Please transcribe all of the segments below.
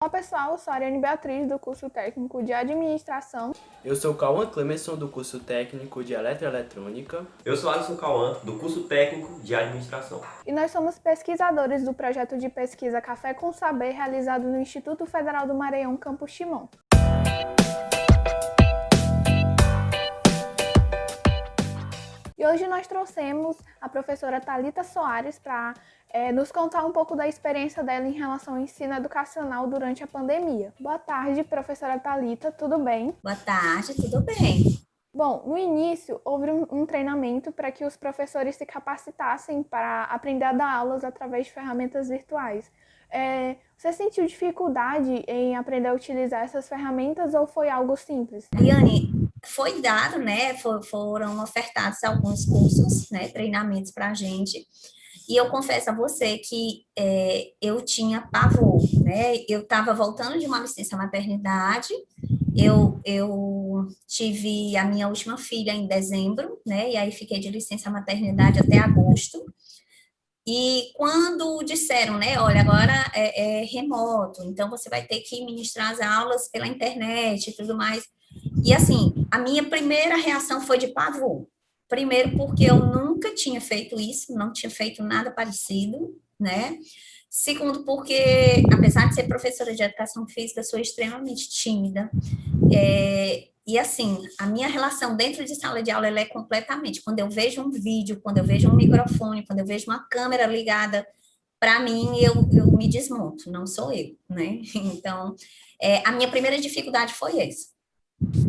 Olá pessoal, eu sou a Ariane Beatriz do curso técnico de Administração. Eu sou Cauã Clemerson do curso técnico de Eletroeletrônica. Eu sou Alisson Cauã do curso técnico de Administração. E nós somos pesquisadores do projeto de pesquisa Café com Saber, realizado no Instituto Federal do Maranhão, Campus Timon. E hoje nós trouxemos a professora Thalita Soares para nos contar um pouco da experiência dela em relação ao ensino educacional durante a pandemia. Boa tarde, professora Thalita, tudo bem? Boa tarde, tudo bem. Bom, no início houve um treinamento para que os professores se capacitassem para aprender a dar aulas através de ferramentas virtuais. Você sentiu dificuldade em aprender a utilizar essas ferramentas ou foi algo simples? Ariane, foi dado, né? Foram ofertados alguns cursos, né? Treinamentos para a gente. E eu confesso a você que eu tinha pavor, né? Eu estava voltando de uma licença maternidade, eu tive a minha última filha em dezembro, né? E aí fiquei de licença maternidade até agosto. E quando disseram, né, olha, agora é remoto, então você vai ter que ministrar as aulas pela internet e tudo mais. E assim, a minha primeira reação foi de pavor. Primeiro porque eu nunca tinha feito isso, não tinha feito nada parecido, né? Segundo porque, apesar de ser professora de educação física, eu sou extremamente tímida. E assim, a minha relação dentro de sala de aula, ela é completamente, quando eu vejo um vídeo, quando eu vejo um microfone, quando eu vejo uma câmera ligada, para mim, eu me desmonto, não sou eu, né? Então, a minha primeira dificuldade foi essa.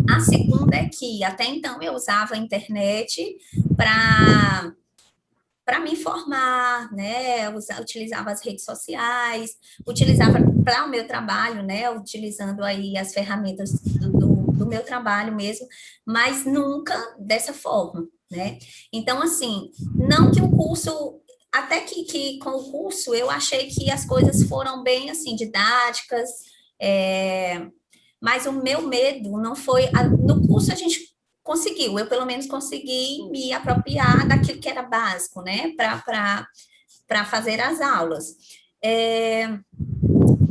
A segunda é que, até então, eu usava a internet para me informar, né, utilizava as redes sociais, utilizava para o meu trabalho, né, utilizando aí as ferramentas do meu trabalho mesmo, mas nunca dessa forma, né. Então, assim, não que o curso, até que com o curso eu achei que as coisas foram bem, assim, didáticas, mas o meu medo não foi, no curso a gente conseguiu, eu pelo menos consegui me apropriar daquilo que era básico, né, para fazer as aulas.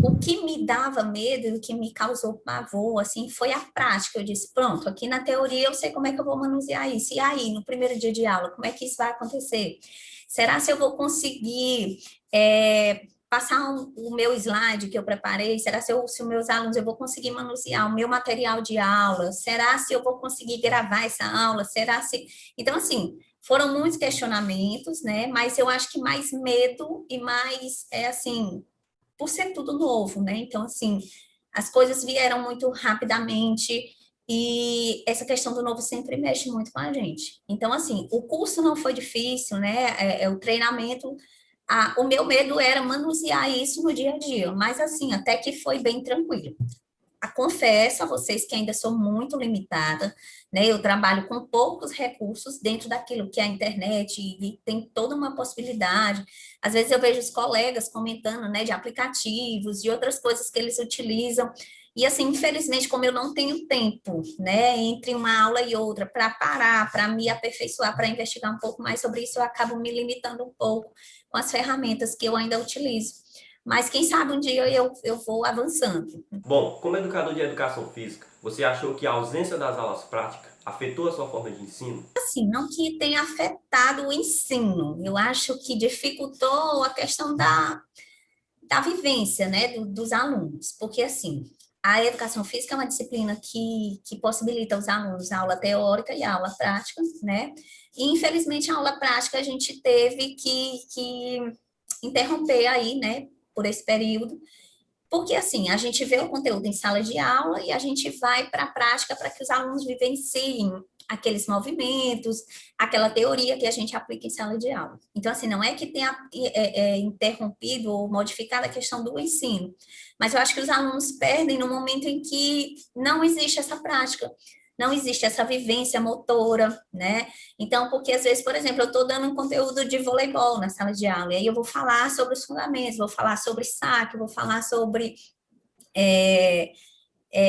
O que me dava medo, o que me causou pavor, assim, foi a prática. Eu disse, pronto, aqui na teoria eu sei como é que eu vou manusear isso, e aí, no primeiro dia de aula, como é que isso vai acontecer? Será se eu vou conseguir passar o meu slide que eu preparei? Será se os meus alunos, eu vou conseguir manusear o meu material de aula? Será se eu vou conseguir gravar essa aula? Será se... Então, assim, foram muitos questionamentos, né? Mas eu acho que mais medo e mais, assim, por ser tudo novo, né? Então, assim, as coisas vieram muito rapidamente e essa questão do novo sempre mexe muito com a gente. Então, assim, o curso não foi difícil, né? O treinamento... o meu medo era manusear isso no dia a dia, mas assim, até que foi bem tranquilo. Confesso a vocês que ainda sou muito limitada, né? Eu trabalho com poucos recursos dentro daquilo que é a internet e tem toda uma possibilidade. Às vezes eu vejo os colegas comentando, né, de aplicativos, de outras coisas que eles utilizam. E assim, infelizmente, como eu não tenho tempo, né, entre uma aula e outra para parar, para me aperfeiçoar, para investigar um pouco mais sobre isso, eu acabo me limitando um pouco com as ferramentas que eu ainda utilizo. Mas quem sabe um dia eu vou avançando. Bom, como educador de educação física, você achou que a ausência das aulas práticas afetou a sua forma de ensino? Assim, não que tenha afetado o ensino, eu acho que dificultou a questão da vivência, né, dos alunos, porque assim, a educação física é uma disciplina que possibilita os alunos a aula teórica e a aula prática, né, e infelizmente a aula prática a gente teve que interromper aí, né, por esse período, porque, assim, a gente vê o conteúdo em sala de aula e a gente vai para a prática para que os alunos vivenciem aqueles movimentos, aquela teoria que a gente aplica em sala de aula. Então, assim, não é que tenha interrompido ou modificado a questão do ensino, mas eu acho que os alunos perdem no momento em que não existe essa prática, não existe essa vivência motora, né? Então, porque às vezes, por exemplo, eu estou dando um conteúdo de voleibol na sala de aula, e aí eu vou falar sobre os fundamentos, vou falar sobre saque, vou falar sobre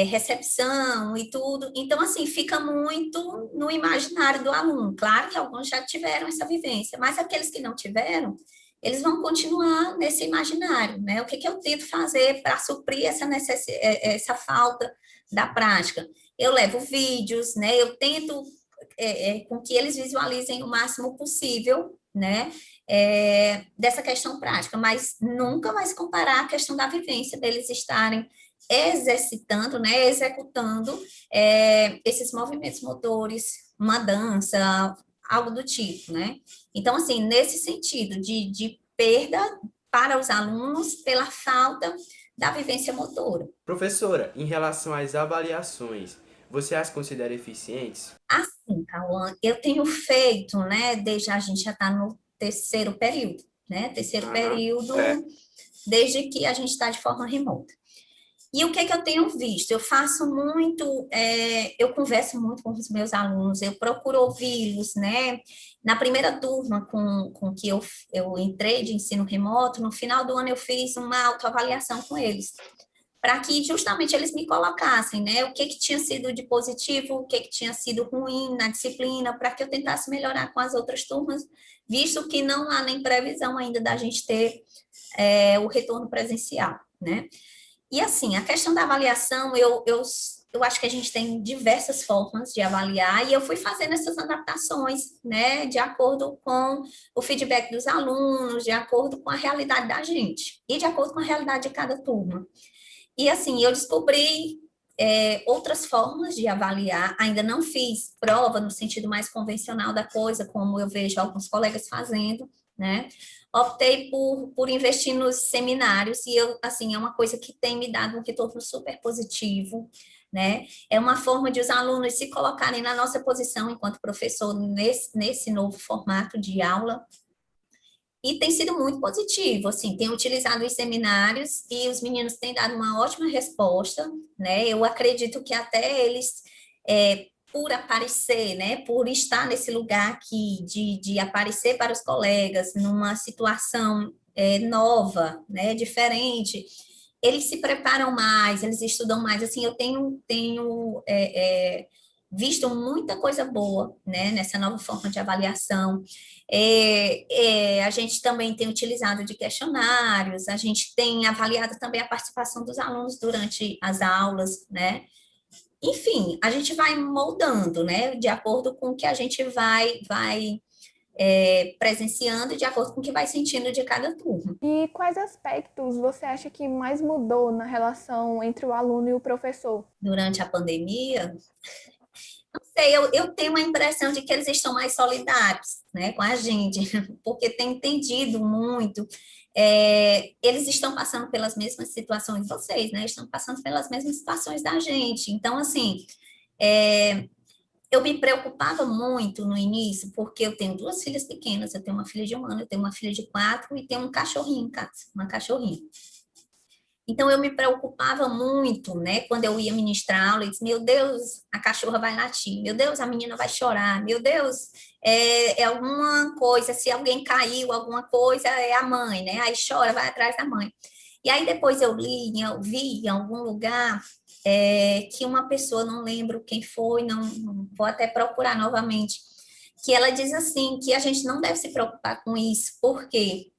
recepção e tudo. Então, assim, fica muito no imaginário do aluno. Claro que alguns já tiveram essa vivência, mas aqueles que não tiveram, eles vão continuar nesse imaginário, né? O que que eu tento fazer para suprir essa falta da prática? Eu levo vídeos, né? Eu tento com que eles visualizem o máximo possível, né? Dessa questão prática, mas nunca vai se comparar a questão da vivência deles estarem exercitando, né? Executando esses movimentos motores, uma dança, algo do tipo, né? Então, assim, nesse sentido de perda para os alunos pela falta da vivência motora. Professora, em relação às avaliações, você as considera eficientes? Assim, Cauã, eu tenho feito, né, desde a gente já está no terceiro período, né? Terceiro período, desde que a gente está de forma remota. E o que que eu tenho visto? Eu faço muito, eu converso muito com os meus alunos, eu procuro ouvi-los, né? Na primeira turma com que eu entrei de ensino remoto, no final do ano eu fiz uma autoavaliação com eles, para que justamente eles me colocassem, né? O que tinha sido de positivo, o que tinha sido ruim na disciplina, para que eu tentasse melhorar com as outras turmas, visto que não há nem previsão ainda da gente ter o retorno presencial, né? E assim, a questão da avaliação, eu acho que a gente tem diversas formas de avaliar, e eu fui fazendo essas adaptações, né, de acordo com o feedback dos alunos, de acordo com a realidade da gente, e de acordo com a realidade de cada turma. E assim, eu descobri outras formas de avaliar, ainda não fiz prova no sentido mais convencional da coisa, como eu vejo alguns colegas fazendo, né? Optei por investir nos seminários, e eu, assim, é uma coisa que tem me dado um retorno super positivo, né? É uma forma de os alunos se colocarem na nossa posição enquanto professor nesse novo formato de aula, e tem sido muito positivo, assim, tenho utilizado os seminários e os meninos têm dado uma ótima resposta, né? Eu acredito que até eles, por aparecer, né, por estar nesse lugar aqui, de aparecer para os colegas numa situação nova, né, diferente, eles se preparam mais, eles estudam mais, assim, eu tenho visto muita coisa boa, né, nessa nova forma de avaliação. A gente também tem utilizado de questionários, a gente tem avaliado também a participação dos alunos durante as aulas, né? Enfim, a gente vai moldando, né, de acordo com o que a gente vai presenciando, de acordo com o que vai sentindo de cada turma. E quais aspectos você acha que mais mudou na relação entre o aluno e o professor? Durante a pandemia, não sei, eu tenho a impressão de que eles estão mais solidários, né, com a gente, porque tem entendido muito. Eles estão passando pelas mesmas situações, vocês, né, estão passando pelas mesmas situações da gente. Então, assim, eu me preocupava muito no início, porque eu tenho duas filhas pequenas, eu tenho uma filha de 1 ano, eu tenho uma filha de 4 e tenho um cachorrinho em casa, uma cachorrinha. Então, eu me preocupava muito, né, quando eu ia ministrar aula, eu disse, meu Deus, a cachorra vai latir, meu Deus, a menina vai chorar, meu Deus, é alguma coisa, se alguém caiu, alguma coisa, é a mãe, né, aí chora, vai atrás da mãe. E aí depois eu vi em algum lugar que uma pessoa, não lembro quem foi, não vou até procurar novamente, que ela diz assim, que a gente não deve se preocupar com isso, porque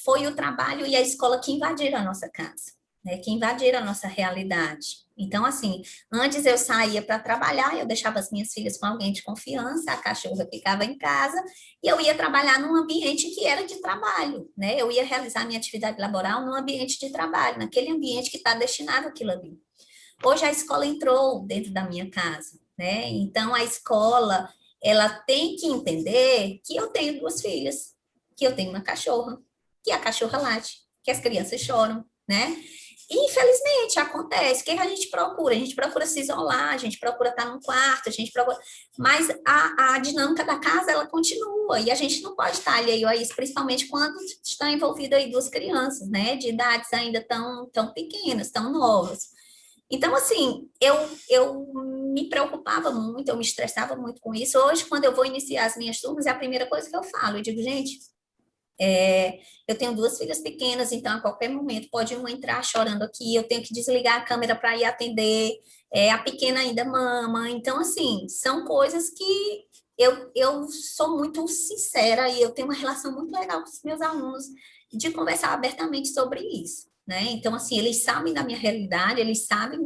foi o trabalho e a escola que invadiram a nossa casa, né, que invadiram a nossa realidade. Então, assim, antes eu saía para trabalhar, eu deixava as minhas filhas com alguém de confiança, a cachorra ficava em casa, e eu ia trabalhar num ambiente que era de trabalho, né? Eu ia realizar minha atividade laboral num ambiente de trabalho, naquele ambiente que está destinado àquilo ali. Hoje a escola entrou dentro da minha casa, né? Então, a escola, ela tem que entender que eu tenho 2 filhas, que eu tenho uma cachorra, que a cachorra late, que as crianças choram, né? E, infelizmente, acontece. O que a gente procura? A gente procura se isolar, a gente procura estar num quarto, a gente procura... Mas a dinâmica da casa, ela continua, e a gente não pode estar alheio a isso, principalmente quando está envolvido aí 2 crianças, né? De idades ainda tão pequenas, tão novas. Então, assim, eu me preocupava muito, eu me estressava muito com isso. Hoje, quando eu vou iniciar as minhas turmas, é a primeira coisa que eu falo. Eu digo, gente, eu tenho 2 filhas pequenas, então a qualquer momento pode uma entrar chorando aqui, eu tenho que desligar a câmera para ir atender, a pequena ainda mama. Então, assim, são coisas que eu sou muito sincera e eu tenho uma relação muito legal com os meus alunos de conversar abertamente sobre isso, né? Então, assim, eles sabem da minha realidade, eles sabem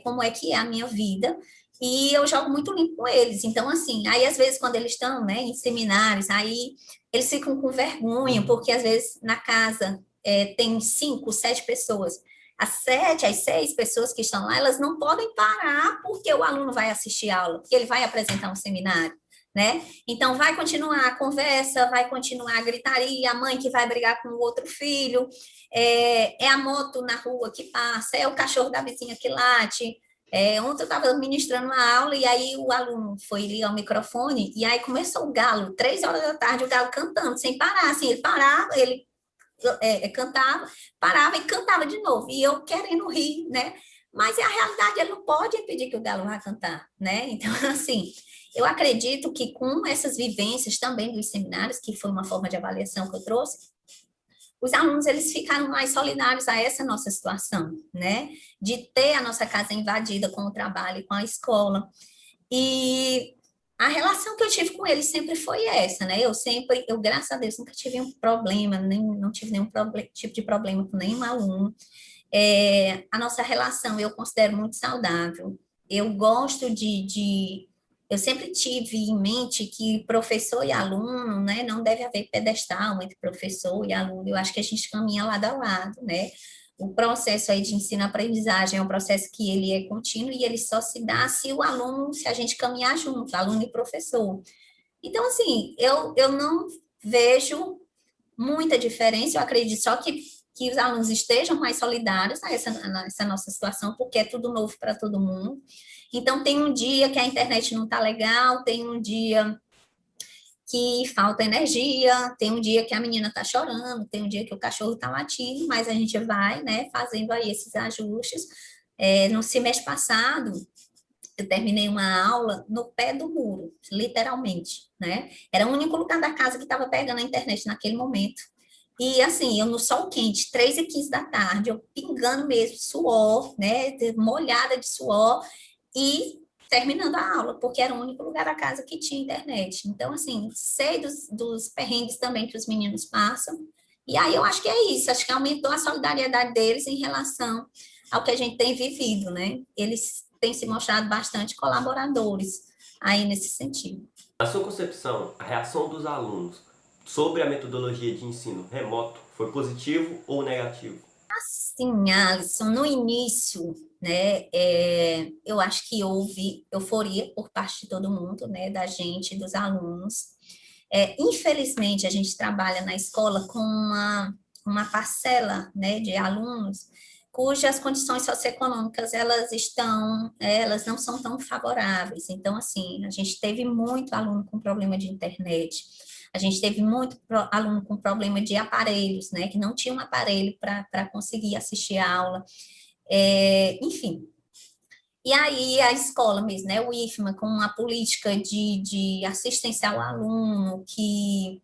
como é que é a minha vida, e eu jogo muito limpo com eles. Então, assim, aí às vezes quando eles estão, né, em seminários, aí eles ficam com vergonha, porque às vezes na casa tem 5, 7 pessoas. As 7, as 6 pessoas que estão lá, elas não podem parar porque o aluno vai assistir aula, porque ele vai apresentar um seminário, né? Então, vai continuar a conversa, vai continuar a gritaria, a mãe que vai brigar com o outro filho, é a moto na rua que passa, é o cachorro da vizinha que late. Ontem eu estava ministrando uma aula e aí o aluno foi ligar o microfone e aí começou o galo, 3 horas da tarde, o galo cantando, sem parar, assim, ele parava, ele cantava, parava e cantava de novo, e eu querendo rir, né? Mas a realidade, ele não pode impedir que o galo vá cantar, né? Então, assim, eu acredito que com essas vivências também dos seminários, que foi uma forma de avaliação que eu trouxe, os alunos, eles ficaram mais solidários a essa nossa situação, né? De ter a nossa casa invadida com o trabalho e com a escola. E a relação que eu tive com eles sempre foi essa, né? Eu, graças a Deus, nunca tive um problema, não tive nenhum tipo de problema com nenhum aluno. A nossa relação eu considero muito saudável. Eu gosto eu sempre tive em mente que professor e aluno, né, não deve haver pedestal entre professor e aluno. Eu acho que a gente caminha lado a lado, né? O processo aí de ensino-aprendizagem é um processo que ele é contínuo e ele só se dá se a gente caminhar junto, aluno e professor. Então, assim, eu não vejo muita diferença, eu acredito só que os alunos estejam mais solidários a essa nossa situação, porque é tudo novo para todo mundo. Então, tem um dia que a internet não está legal, tem um dia que falta energia, tem um dia que a menina está chorando, tem um dia que o cachorro está latindo, mas a gente vai, né, fazendo aí esses ajustes. No semestre passado, eu terminei uma aula no pé do muro, literalmente, né? Era o único lugar da casa que estava pegando a internet naquele momento. E assim, eu no sol quente, 3h15 da tarde, eu pingando mesmo, suor, né? Molhada de suor, e terminando a aula, porque era o único lugar da casa que tinha internet. Então, assim, sei dos perrengues também que os meninos passam. E aí eu acho que é isso, acho que aumentou a solidariedade deles em relação ao que a gente tem vivido, né? Eles têm se mostrado bastante colaboradores aí nesse sentido. Na sua concepção, a reação dos alunos sobre a metodologia de ensino remoto foi positivo ou negativo? Sim, Alisson, no início, né, eu acho que houve euforia por parte de todo mundo, né, da gente, dos alunos. Infelizmente, a gente trabalha na escola com uma parcela, né, de alunos cujas condições socioeconômicas elas não são tão favoráveis. Então, assim, a gente teve muito aluno com problema de internet, a gente teve muito aluno com problema de aparelhos, né, que não tinha um aparelho para conseguir assistir a aula, enfim. E aí a escola mesmo, né, o IFMA, com uma política de assistência ao aluno, que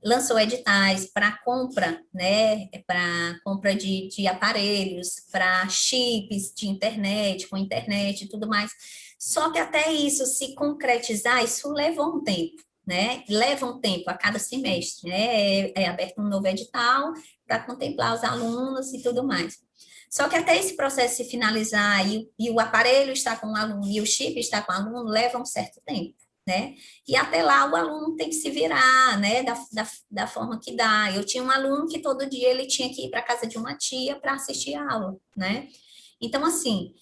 lançou editais para compra, né, para compra de aparelhos, para chips de internet, com internet e tudo mais. Só que até isso se concretizar, isso leva um tempo, né? Leva um tempo a cada semestre, né? É aberto um novo edital para contemplar os alunos e tudo mais. Só que até esse processo se finalizar e o aparelho está com o aluno e o chip está com o aluno, leva um certo tempo, né? E até lá o aluno tem que se virar, né, da forma que dá. Eu tinha um aluno que todo dia ele tinha que ir para a casa de uma tia para assistir a aula, né? Então, assim,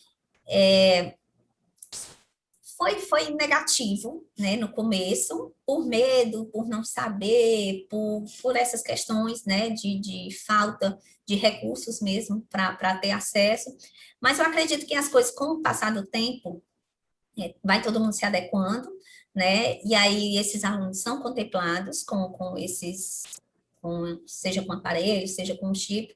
foi negativo, né, no começo, por medo, por não saber, por essas questões, né, de falta de recursos mesmo para ter acesso. Mas eu acredito que as coisas, com o passar do tempo, vai todo mundo se adequando, né? E aí esses alunos são contemplados seja com aparelho, seja com chip.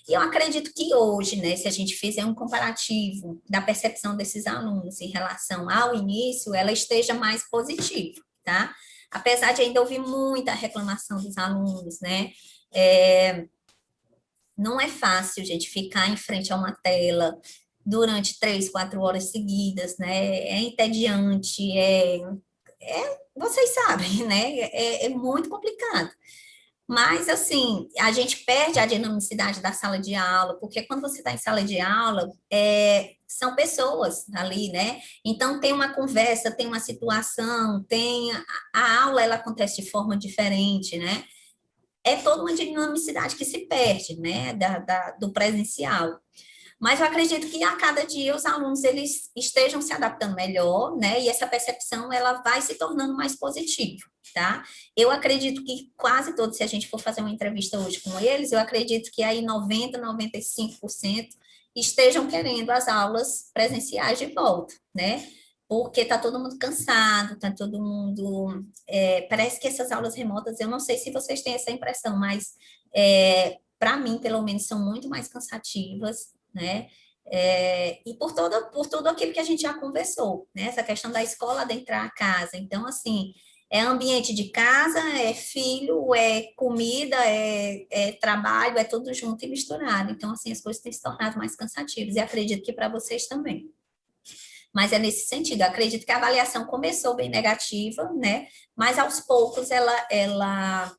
E eu acredito que hoje, né, se a gente fizer um comparativo da percepção desses alunos em relação ao início, ela esteja mais positiva, tá? Apesar de ainda ouvir muita reclamação dos alunos, né? Não é fácil, gente, ficar em frente a uma tela durante 3, 4 horas seguidas, né? É entediante, vocês sabem, né? É muito complicado. Mas, assim, a gente perde a dinamicidade da sala de aula, porque quando você está em sala de aula, são pessoas ali, né? Então, tem uma conversa, tem uma situação, a aula, ela acontece de forma diferente, né? É toda uma dinamicidade que se perde, né, do presencial. Mas eu acredito que a cada dia os alunos eles estejam se adaptando melhor, né? E essa percepção ela vai se tornando mais positiva, tá? Eu acredito que quase todos, se a gente for fazer uma entrevista hoje com eles, eu acredito que aí 95% estejam querendo as aulas presenciais de volta, né? Porque está todo mundo cansado, está todo mundo. Parece que essas aulas remotas, eu não sei se vocês têm essa impressão, mas para mim, pelo menos, são muito mais cansativas, né? E por tudo aquilo que a gente já conversou, né? Essa questão da escola adentrar a casa. Então, assim, é ambiente de casa, é filho, é comida, é trabalho, é tudo junto e misturado. Então, assim, as coisas têm se tornado mais cansativas. E acredito que para vocês também. Mas é nesse sentido. Eu acredito que a avaliação começou bem negativa, né? Mas aos poucos ela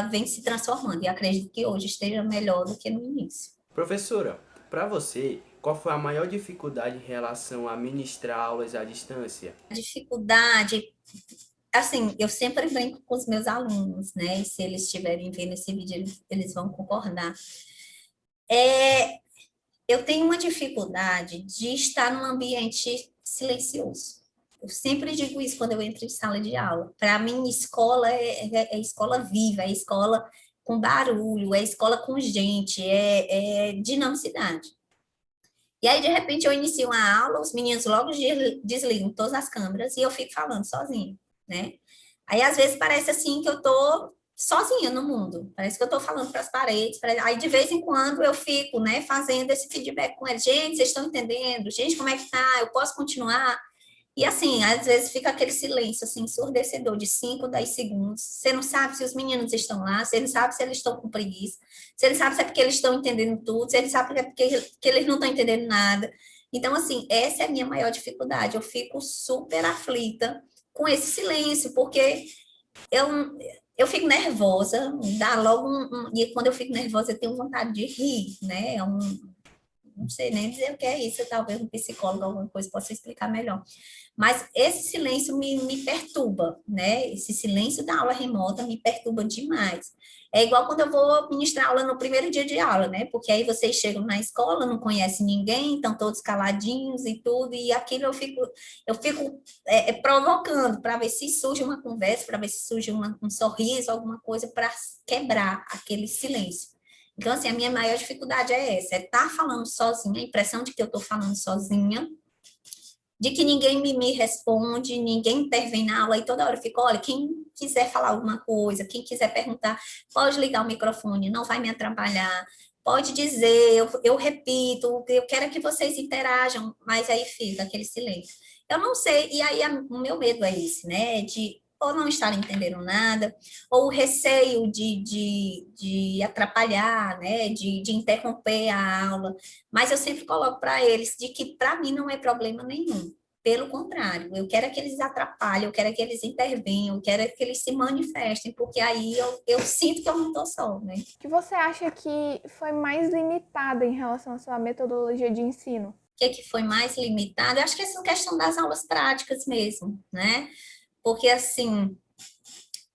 vem se transformando. E acredito que hoje esteja melhor do que no início. Professora, para você, qual foi a maior dificuldade em relação a ministrar aulas à distância? A dificuldade, assim, eu sempre brinco com os meus alunos, né? E se eles estiverem vendo esse vídeo, eles vão concordar. Eu tenho uma dificuldade de estar num ambiente silencioso. Eu sempre digo isso quando eu entro em sala de aula. Para mim, escola é escola viva, é escola com barulho, é escola com gente, é dinamicidade. E aí, de repente, eu inicio uma aula, os meninos logo desligam todas as câmeras e eu fico falando sozinha, né? Aí, às vezes, parece assim que eu tô sozinha no mundo, parece que eu tô falando para as paredes. Aí, de vez em quando, eu fico, né, fazendo esse feedback com eles. Gente, vocês estão entendendo? Gente, como é que tá? Eu posso continuar? E assim, às vezes fica aquele silêncio assim, ensurdecedor de 5, 10 segundos. Você não sabe se os meninos estão lá, você não sabe se eles estão com preguiça, você não sabe se é porque eles estão entendendo tudo, você não sabe se é porque que eles não estão entendendo nada. Então, assim, essa é a minha maior dificuldade. Eu fico super aflita com esse silêncio, porque eu, eu fico nervosa, dá logo e quando eu fico nervosa, eu tenho vontade de rir, né? Não sei nem dizer o que é isso, talvez um psicólogo, alguma coisa possa explicar melhor. Mas esse silêncio me perturba, né? Esse silêncio da aula remota me perturba demais. É igual quando eu vou ministrar aula no primeiro dia de aula, né? Porque aí vocês chegam na escola, não conhecem ninguém, estão todos caladinhos e tudo, e aquilo eu fico provocando para ver se surge uma conversa, para ver se surge um sorriso, alguma coisa para quebrar aquele silêncio. Então, assim, a minha maior dificuldade é essa, é estar falando sozinha, a impressão de que eu estou falando sozinha, de que ninguém me responde, ninguém intervém na aula, e toda hora eu fico, olha, quem quiser falar alguma coisa, quem quiser perguntar, pode ligar o microfone, não vai me atrapalhar, pode dizer, eu repito, eu quero que vocês interajam, mas aí fica aquele silêncio. Eu não sei, e aí o meu medo é esse, né, de ou não estar entendendo nada, ou o receio de atrapalhar, né, de interromper a aula, mas eu sempre coloco para eles de que para mim não é problema nenhum. Pelo contrário, eu quero que eles atrapalhem, eu quero que eles intervenham, eu quero que eles se manifestem, porque aí eu sinto que eu não estou só, né? O que você acha que foi mais limitado em relação à sua metodologia de ensino? O que foi mais limitado? Eu acho que essa questão das aulas práticas mesmo, né? Porque, assim,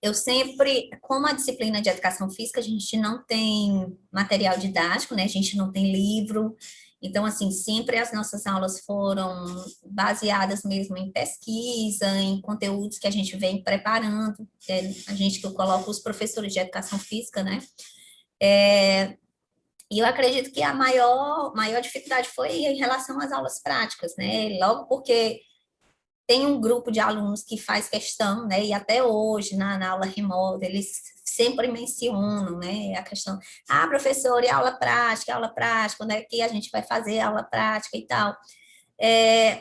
eu sempre, como a disciplina de educação física, a gente não tem material didático, né? A gente não tem livro. Então, assim, sempre as nossas aulas foram baseadas mesmo em pesquisa, em conteúdos que a gente vem preparando. A gente que eu coloco os professores de educação física, né? E eu acredito que a maior dificuldade foi em relação às aulas práticas, né? Logo porque tem um grupo de alunos que faz questão, né, e até hoje, na aula remota, eles sempre mencionam, né, a questão, professor, e aula prática, quando é que a gente vai fazer aula prática e tal.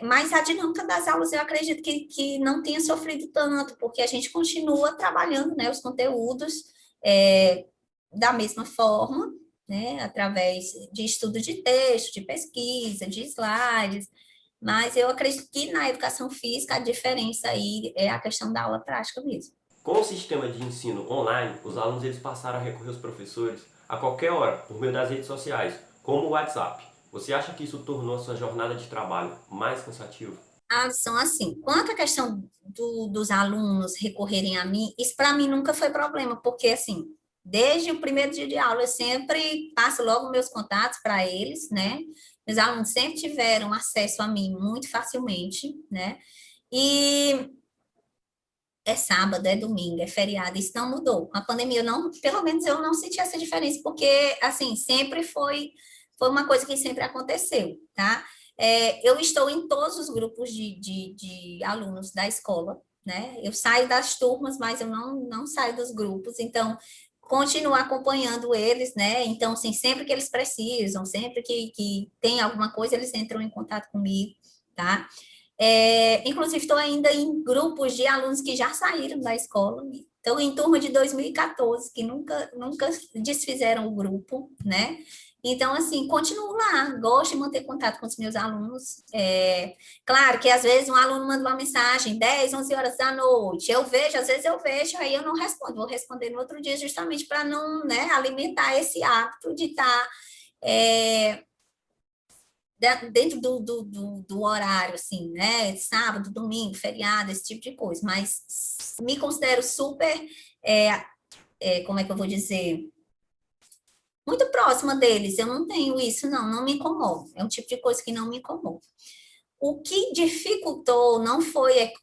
Mas a dinâmica das aulas, eu acredito que não tenha sofrido tanto, porque a gente continua trabalhando, né, os conteúdos da mesma forma, né, através de estudo de texto, de pesquisa, de slides, Mas eu acredito que na educação física a diferença aí é a questão da aula prática mesmo. Com o sistema de ensino online, os alunos eles passaram a recorrer aos professores a qualquer hora, por meio das redes sociais, como o WhatsApp. Você acha que isso tornou a sua jornada de trabalho mais cansativa? São assim, quanto à questão dos alunos recorrerem a mim, isso para mim nunca foi problema, porque assim, desde o primeiro dia de aula eu sempre passo logo meus contatos para eles, né? Meus alunos sempre tiveram acesso a mim muito facilmente, né? E é sábado, é domingo, é feriado, isso não mudou. A pandemia, eu não, pelo menos eu não senti essa diferença, porque, assim, sempre foi uma coisa que sempre aconteceu, tá? Eu estou em todos os grupos de alunos da escola, né? Eu saio das turmas, mas eu não saio dos grupos, então, continuo acompanhando eles, né? Então, assim, sempre que eles precisam, sempre que tem alguma coisa, eles entram em contato comigo, tá? Inclusive, estou ainda em grupos de alunos que já saíram da escola. Então, em turma de 2014, que nunca desfizeram o grupo, né? Então, assim, continuo lá, gosto de manter contato com os meus alunos. Claro que, às vezes, um aluno manda uma mensagem 10, 11 horas da noite. Eu vejo, às vezes eu vejo, aí eu não respondo. Vou responder no outro dia, justamente para não, né, alimentar esse hábito de estar dentro do horário, assim, né? Sábado, domingo, feriado, esse tipo de coisa. Mas me considero super, como é que eu vou dizer? Muito próxima deles. Eu não tenho isso, não me incomoda. É um tipo de coisa que não me incomoda. O que dificultou não foi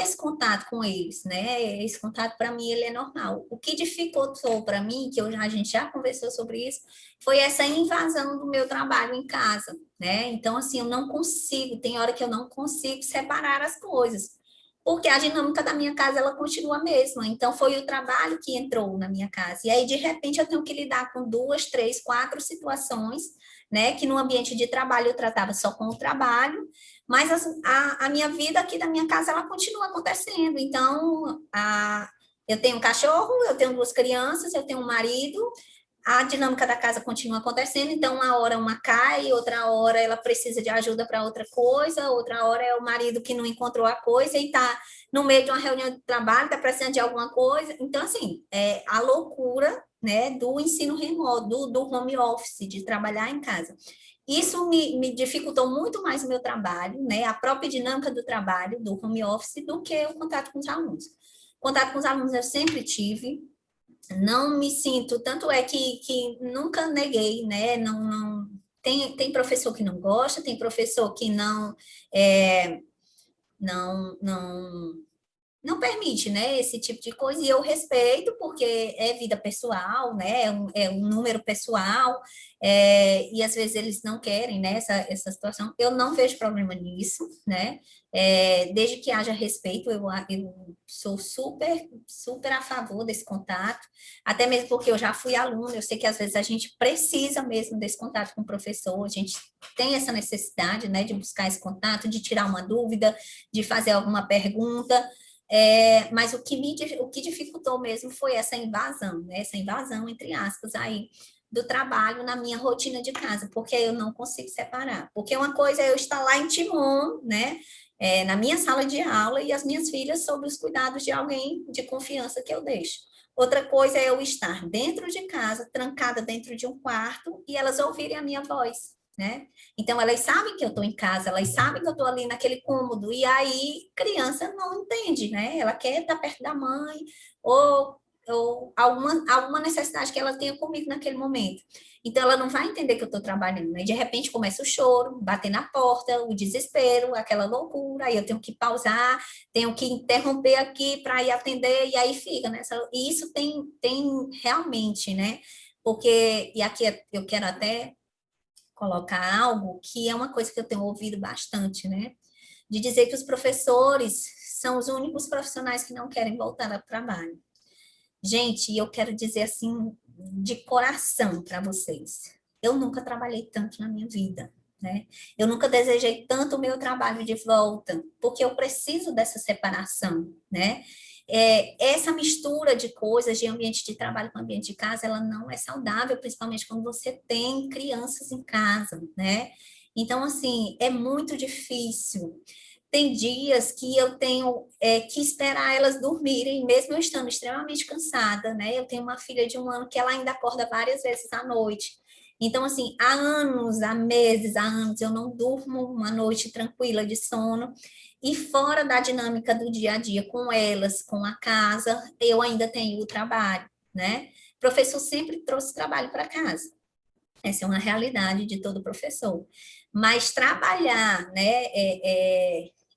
esse contato com eles, né? Esse contato para mim ele é normal. O que dificultou para mim, que a gente já conversou sobre isso, foi essa invasão do meu trabalho em casa, né? Então assim, eu não consigo, tem hora que eu não consigo separar as coisas. Porque a dinâmica da minha casa ela continua a mesma. Então foi o trabalho que entrou na minha casa. E aí de repente eu tenho que lidar com 2, 3, 4 situações, né, que no ambiente de trabalho eu tratava só com o trabalho, mas a minha vida aqui da minha casa, ela continua acontecendo. Então, eu tenho um cachorro, eu tenho 2 crianças, eu tenho um marido, a dinâmica da casa continua acontecendo, então uma hora uma cai, outra hora ela precisa de ajuda para outra coisa, outra hora é o marido que não encontrou a coisa e está no meio de uma reunião de trabalho, está precisando de alguma coisa. Então, assim, a loucura, né, do ensino remoto, do home office, de trabalhar em casa. Isso me dificultou muito mais o meu trabalho, né, a própria dinâmica do trabalho, do home office, do que o contato com os alunos. O contato com os alunos eu sempre tive, não me sinto, tanto é que nunca neguei, né? Não, tem professor que não gosta, tem professor que não não permite, né, esse tipo de coisa, e eu respeito, porque é vida pessoal, né, é um número pessoal, e às vezes eles não querem, né, essa situação. Eu não vejo problema nisso, né, desde que haja respeito, eu sou super, super a favor desse contato, até mesmo porque eu já fui aluna, eu sei que às vezes a gente precisa mesmo desse contato com o professor, a gente tem essa necessidade, né, de buscar esse contato, de tirar uma dúvida, de fazer alguma pergunta, mas o que dificultou mesmo foi essa invasão, né? Essa invasão, entre aspas, aí, do trabalho na minha rotina de casa, porque eu não consigo separar. Porque uma coisa é eu estar lá em Timon, né? Na minha sala de aula e as minhas filhas sob os cuidados de alguém de confiança que eu deixo. Outra coisa é eu estar dentro de casa, trancada dentro de um quarto, e elas ouvirem a minha voz, né? Então, elas sabem que eu estou em casa, elas sabem que eu estou ali naquele cômodo, e aí criança não entende, né? Ela quer estar perto da mãe, ou alguma necessidade que ela tenha comigo naquele momento. Então, ela não vai entender que eu estou trabalhando, né? De repente, começa o choro, bater na porta, o desespero, aquela loucura, aí eu tenho que pausar, tenho que interromper aqui para ir atender, e aí fica, né? E isso tem realmente, né? Porque, e aqui eu quero até colocar algo que é uma coisa que eu tenho ouvido bastante, né? De dizer que os professores são os únicos profissionais que não querem voltar ao trabalho. Gente, eu quero dizer assim, de coração para vocês. Eu nunca trabalhei tanto na minha vida, né? Eu nunca desejei tanto o meu trabalho de volta, porque eu preciso dessa separação, né? Essa mistura de coisas, de ambiente de trabalho com ambiente de casa, ela não é saudável, principalmente quando você tem crianças em casa, né? Então, assim, é muito difícil. Tem dias que eu tenho que esperar elas dormirem, mesmo eu estando extremamente cansada, né? Eu tenho uma filha de 1 ano que ela ainda acorda várias vezes à noite. Então, assim, há anos, há meses, há anos, eu não durmo uma noite tranquila de sono. E fora da dinâmica do dia a dia com elas, com a casa, eu ainda tenho o trabalho, né? O professor sempre trouxe trabalho para casa. Essa é uma realidade de todo professor. Mas trabalhar, né,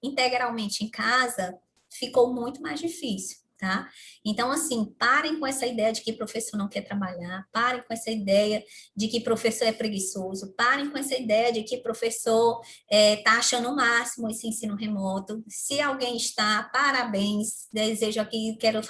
integralmente em casa ficou muito mais difícil, tá? Então, assim, parem com essa ideia de que professor não quer trabalhar, parem com essa ideia de que professor é preguiçoso, parem com essa ideia de que professor está achando o máximo esse ensino remoto. Se alguém está, parabéns, desejo aqui, quero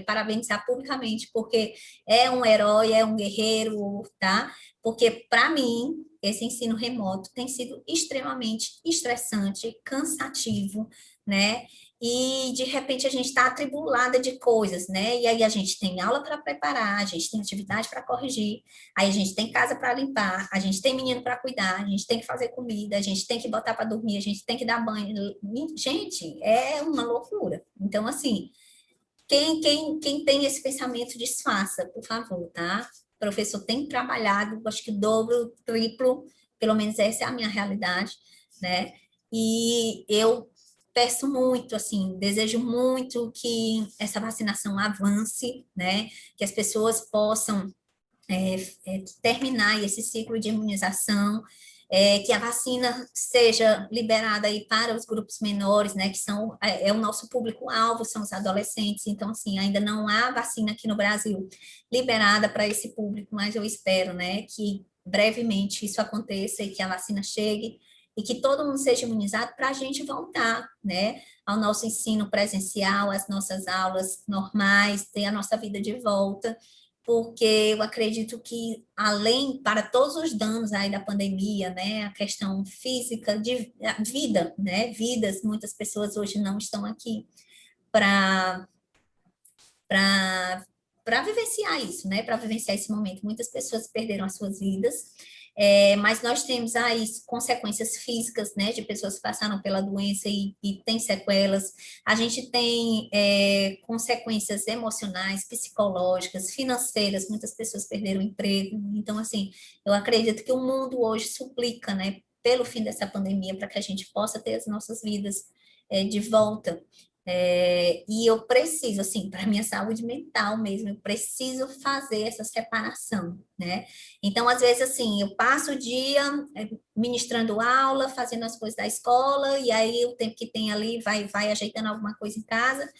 parabenizar publicamente, porque é um herói, é um guerreiro, tá? Porque, para mim, esse ensino remoto tem sido extremamente estressante, cansativo, né? E, de repente, a gente está atribulada de coisas, né? E aí a gente tem aula para preparar, a gente tem atividade para corrigir, aí a gente tem casa para limpar, a gente tem menino para cuidar, a gente tem que fazer comida, a gente tem que botar para dormir, a gente tem que dar banho. Gente, é uma loucura. Então, assim, quem tem esse pensamento, desfaça, por favor, tá? O professor tem trabalhado, acho que o dobro, triplo, pelo menos essa é a minha realidade, né? E eu peço muito, assim, desejo muito que essa vacinação avance, né? Que as pessoas possam terminar esse ciclo de imunização, que a vacina seja liberada aí para os grupos menores, né, que são o nosso público-alvo, são os adolescentes. Então, assim, ainda não há vacina aqui no Brasil liberada para esse público, mas eu espero, né, que brevemente isso aconteça e que a vacina chegue e que todo mundo seja imunizado para a gente voltar, né, ao nosso ensino presencial, às nossas aulas normais, ter a nossa vida de volta, porque eu acredito que, além, para todos os danos aí da pandemia, né, a questão física de vida, né, vidas, muitas pessoas hoje não estão aqui para para vivenciar isso, né? Para vivenciar esse momento. Muitas pessoas perderam as suas vidas, mas nós temos aí consequências físicas, né? De pessoas que passaram pela doença e têm sequelas. A gente tem consequências emocionais, psicológicas, financeiras. Muitas pessoas perderam o emprego. Então, assim, eu acredito que o mundo hoje suplica, né? Pelo fim dessa pandemia, para que a gente possa ter as nossas vidas de volta. E eu preciso, assim, para minha saúde mental mesmo, eu preciso fazer essa separação, né? Então, às vezes, assim, eu passo o dia ministrando aula, fazendo as coisas da escola, e aí o tempo que tem ali vai ajeitando alguma coisa em casa.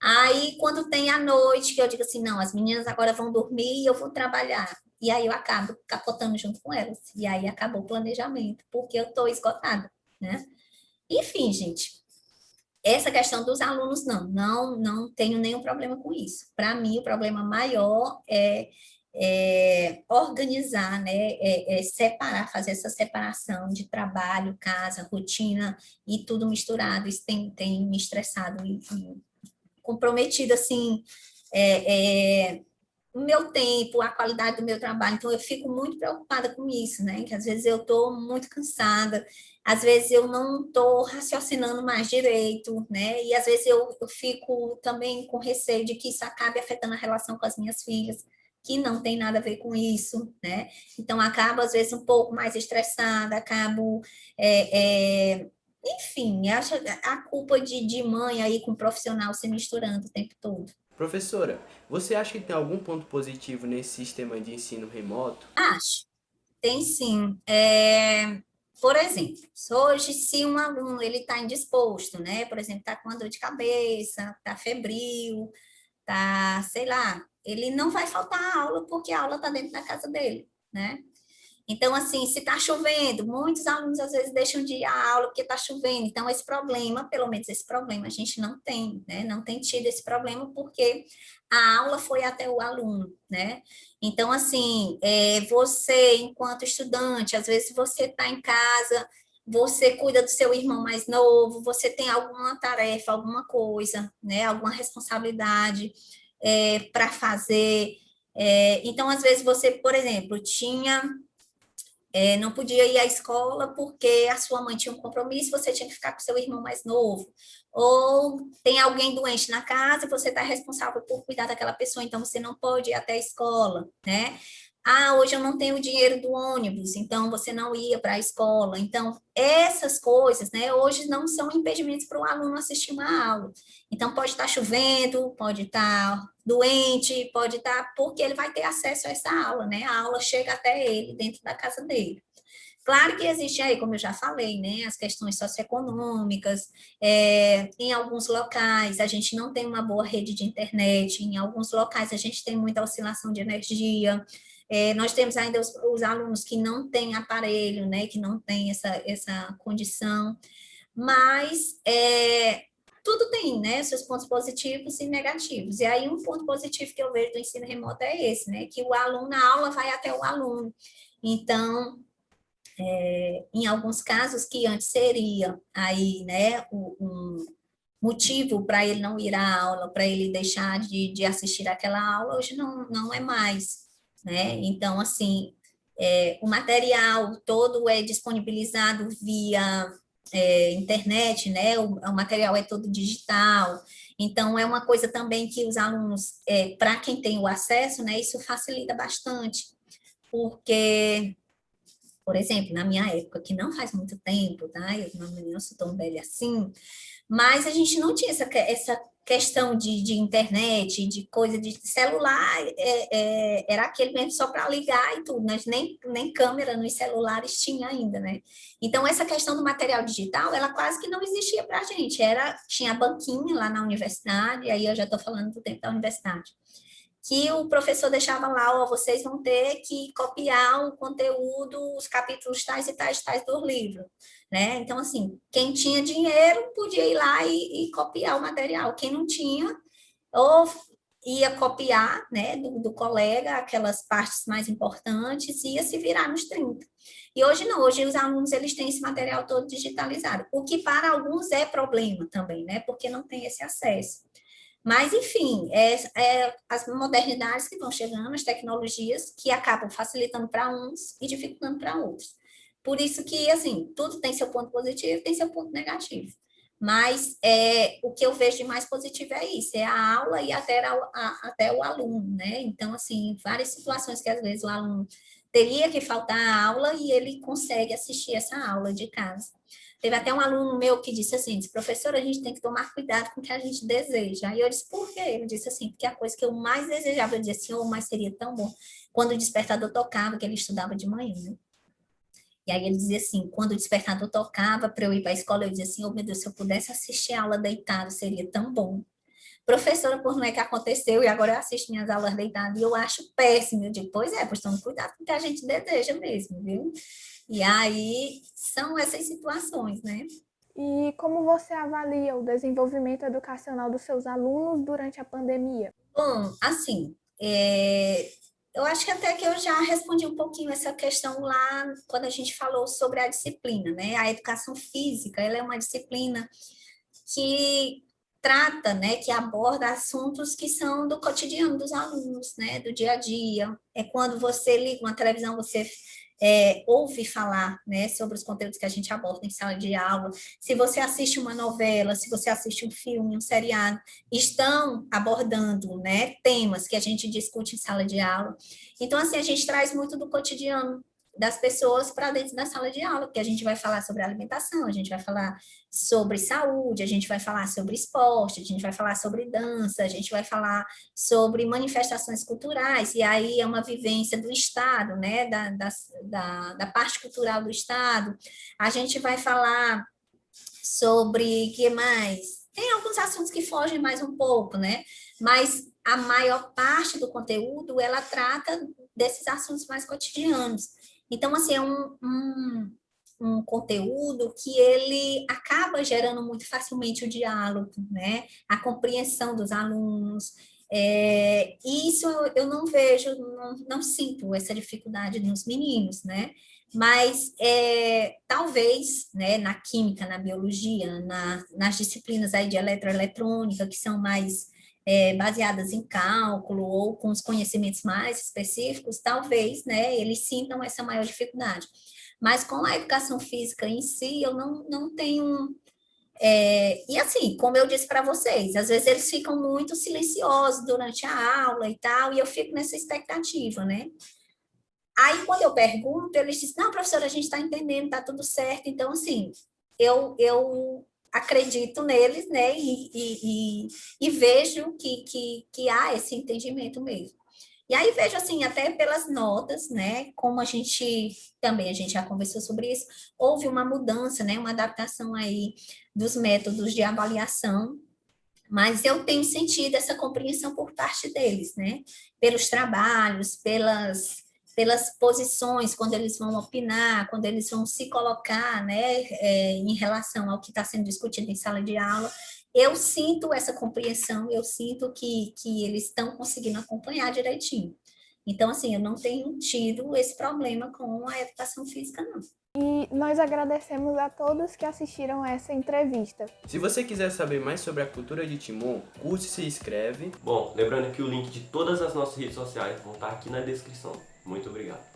Aí, quando tem a noite, que eu digo assim, não, as meninas agora vão dormir e eu vou trabalhar. E aí eu acabo capotando junto com elas. E aí acabou o planejamento, porque eu estou esgotada, né? Enfim, gente, essa questão dos alunos, não tenho nenhum problema com isso. Para mim, o problema maior é organizar, né, separar, fazer essa separação de trabalho, casa, rotina e tudo misturado. Isso tem me estressado e comprometido, assim, o meu tempo, a qualidade do meu trabalho. Então, eu fico muito preocupada com isso, né? Que às vezes eu estou muito cansada, às vezes eu não estou raciocinando mais direito, né? E às vezes eu fico também com receio de que isso acabe afetando a relação com as minhas filhas, que não tem nada a ver com isso, né? Então, acabo, às vezes, um pouco mais estressada, acabo. Enfim, acho a culpa de mãe aí com o profissional se misturando o tempo todo. Professora, você acha que tem algum ponto positivo nesse sistema de ensino remoto? Acho. Tem sim. Por exemplo, hoje, se um aluno ele está indisposto, né? Por exemplo, está com uma dor de cabeça, está febril, está, sei lá, ele não vai faltar a aula porque a aula está dentro da casa dele, né? Então, assim, se está chovendo, muitos alunos às vezes deixam de ir à aula porque está chovendo. Então, esse problema, pelo menos esse problema, a gente não tem, né? Não tem tido esse problema porque a aula foi até o aluno, né? Então, assim, você, enquanto estudante, às vezes você está em casa, você cuida do seu irmão mais novo, você tem alguma tarefa, alguma coisa, né? Alguma responsabilidade para fazer. Então, às vezes você, por exemplo, tinha não podia ir à escola porque a sua mãe tinha um compromisso, você tinha que ficar com seu irmão mais novo. Ou tem alguém doente na casa e você está responsável por cuidar daquela pessoa, então você não pode ir até a escola, né? Ah, hoje eu não tenho dinheiro do ônibus, então você não ia para a escola. Então, essas coisas, né, hoje não são impedimentos para o aluno assistir uma aula. Então, pode estar chovendo, pode estar doente, pode estar, porque ele vai ter acesso a essa aula, né? A aula chega até ele dentro da casa dele. Claro que existe aí, como eu já falei, né, as questões socioeconômicas, em alguns locais a gente não tem uma boa rede de internet, em alguns locais a gente tem muita oscilação de energia, nós temos ainda os alunos que não têm aparelho, né, que não têm essa condição, mas tudo tem, né, seus pontos positivos e negativos. E aí um ponto positivo que eu vejo do ensino remoto é esse, né, que o aluno, a aula vai até o aluno. Então, em alguns casos que antes seria aí, né, um motivo para ele não ir à aula, para ele deixar de assistir aquela aula, hoje não é mais, né? Então, assim, o material todo é disponibilizado via internet, né? O material é todo digital. Então, é uma coisa também que os alunos, para quem tem o acesso, né, isso facilita bastante, porque, por exemplo, na minha época, que não faz muito tempo, tá? Eu não sou tão velha assim, mas a gente não tinha essa questão de internet, de coisa de celular, era aquele mesmo só para ligar e tudo, mas nem câmera nos celulares tinha ainda, né? Então, essa questão do material digital, ela quase que não existia para a gente, tinha a banquinha lá na universidade, aí eu já estou falando do tempo da universidade, que o professor deixava lá, ó, vocês vão ter que copiar o conteúdo, os capítulos tais e tais, tais do livro, né? Então, assim, quem tinha dinheiro podia ir lá e copiar o material, quem não tinha, ou ia copiar, né, do colega, aquelas partes mais importantes, e ia se virar nos 30. E hoje não, hoje os alunos, eles têm esse material todo digitalizado, o que para alguns é problema também, né, porque não tem esse acesso. Mas, enfim, as modernidades que vão chegando, as tecnologias que acabam facilitando para uns e dificultando para outros. Por isso que, assim, tudo tem seu ponto positivo, tem seu ponto negativo. Mas o que eu vejo de mais positivo é isso, é a aula e até o aluno, né? Então, assim, várias situações que às vezes o aluno teria que faltar a aula e ele consegue assistir essa aula de casa. Teve até um aluno meu que disse assim, professora, a gente tem que tomar cuidado com o que a gente deseja. Aí eu disse, por quê? Ele disse assim, porque a coisa que eu mais desejava, eu disse assim, oh, mas seria tão bom, quando o despertador tocava, que ele estudava de manhã, né? E aí ele dizia assim, quando o despertador tocava para eu ir para a escola, eu dizia assim, oh meu Deus, se eu pudesse assistir a aula deitado, seria tão bom. Professora, por não é que aconteceu, e agora eu assisto minhas aulas deitadas, e eu acho péssimo. Eu digo, pois pois tome cuidado com o que a gente deseja mesmo, viu? E aí, são essas situações, né? E como você avalia o desenvolvimento educacional dos seus alunos durante a pandemia? Bom, assim, eu acho que até que eu já respondi um pouquinho essa questão lá quando a gente falou sobre a disciplina, né? A educação física, ela é uma disciplina que trata, né, que aborda assuntos que são do cotidiano dos alunos, né, do dia a dia. É quando você liga uma televisão, você ouve falar, né, sobre os conteúdos que a gente aborda em sala de aula. Se você assiste uma novela, se você assiste um filme, um seriado, estão abordando, né, temas que a gente discute em sala de aula. Então, assim, a gente traz muito do cotidiano das pessoas para dentro da sala de aula, porque a gente vai falar sobre alimentação, a gente vai falar sobre saúde, a gente vai falar sobre esporte, a gente vai falar sobre dança, a gente vai falar sobre manifestações culturais, e aí é uma vivência do Estado, né, da parte cultural do Estado. A gente vai falar sobre, que mais? Tem alguns assuntos que fogem mais um pouco, né, mas a maior parte do conteúdo, ela trata desses assuntos mais cotidianos. Então, assim, é um conteúdo que ele acaba gerando muito facilmente o diálogo, né? A compreensão dos alunos. E isso eu não vejo, não sinto essa dificuldade nos meninos, né? Mas talvez, né, na química, na biologia, nas disciplinas aí de eletroeletrônica, que são mais baseadas em cálculo ou com os conhecimentos mais específicos, talvez, né, eles sintam essa maior dificuldade. Mas com a educação física em si, eu não tenho... e assim, como eu disse para vocês, às vezes eles ficam muito silenciosos durante a aula e tal, e eu fico nessa expectativa, né? Aí, quando eu pergunto, eles dizem, não, professora, a gente está entendendo, está tudo certo. Então, assim, eu acredito neles, né, e vejo que há esse entendimento mesmo. E aí vejo, assim, até pelas notas, né, como a gente já conversou sobre isso, houve uma mudança, né, uma adaptação aí dos métodos de avaliação, mas eu tenho sentido essa compreensão por parte deles, né, pelos trabalhos, pelas posições, quando eles vão opinar, quando eles vão se colocar, né, em relação ao que está sendo discutido em sala de aula, eu sinto essa compreensão, eu sinto que eles estão conseguindo acompanhar direitinho. Então, assim, eu não tenho tido esse problema com a educação física, não. E nós agradecemos a todos que assistiram a essa entrevista. Se você quiser saber mais sobre a cultura de Timon, curte e se inscreve. Bom, lembrando que o link de todas as nossas redes sociais vão estar aqui na descrição. Muito obrigado.